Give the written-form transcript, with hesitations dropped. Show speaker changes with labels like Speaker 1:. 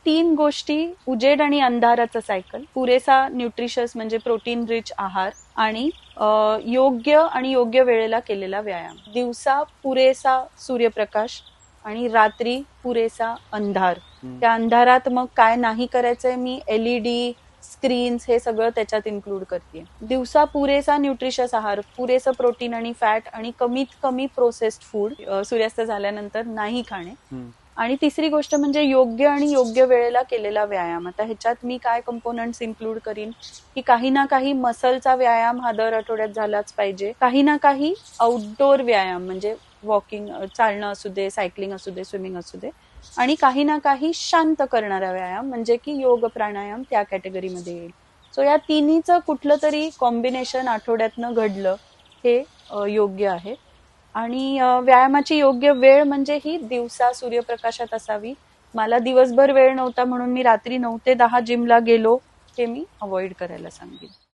Speaker 1: तीन गोष्टी, उजेड आणि अंधाराचं सायकल, पुरेसा न्यूट्रिशस म्हणजे प्रोटीन रिच आहार आणि योग्य आणि योग्य वेळेला केलेला व्यायाम. दिवसा पुरेसा सूर्यप्रकाश आणि रात्री पुरेसा अंधार. त्या अंधारात मग काय नाही करायचंय, मी LED स्क्रीन्स हे सगळं त्याच्यात इन्क्लूड करते. दिवसा पुरेसा न्यूट्रिशस आहार, पुरेसं प्रोटीन आणि फॅट आणि कमीत कमी प्रोसेस्ड फूड सूर्यास्त झाल्यानंतर नाही खाणे. आणि तिसरी गोष्ट म्हणजे योग्य आणि योग्य वेळेला केलेला व्यायाम. आता ह्याच्यात मी काय कंपोनंट्स इन्क्लूड करीन की काही ना काही मसलचा व्यायाम हा दर आठवड्यात झालाच पाहिजे, काही ना काही आउटडोर व्यायाम म्हणजे वॉकिंग, चालणं असू दे, सायकलिंग असू दे, स्विमिंग असू दे, आणि काही ना काही शांत करणारा व्यायाम म्हणजे की योग प्राणायाम त्या कॅटेगरीमध्ये येईल. सो या तिन्हीचं कुठलं तरी कॉम्बिनेशन आठवड्यातनं घडलं हे योग्य आहे. आणि व्यायामाची योग्य वेळ म्हणजे ही दिवसा सूर्यप्रकाशात असावी. मला दिवसभर वेळ नव्हता म्हणून मी रात्री 9 ते 10 जिमला गेलो, हे मी अवॉइड करायला सांगेन.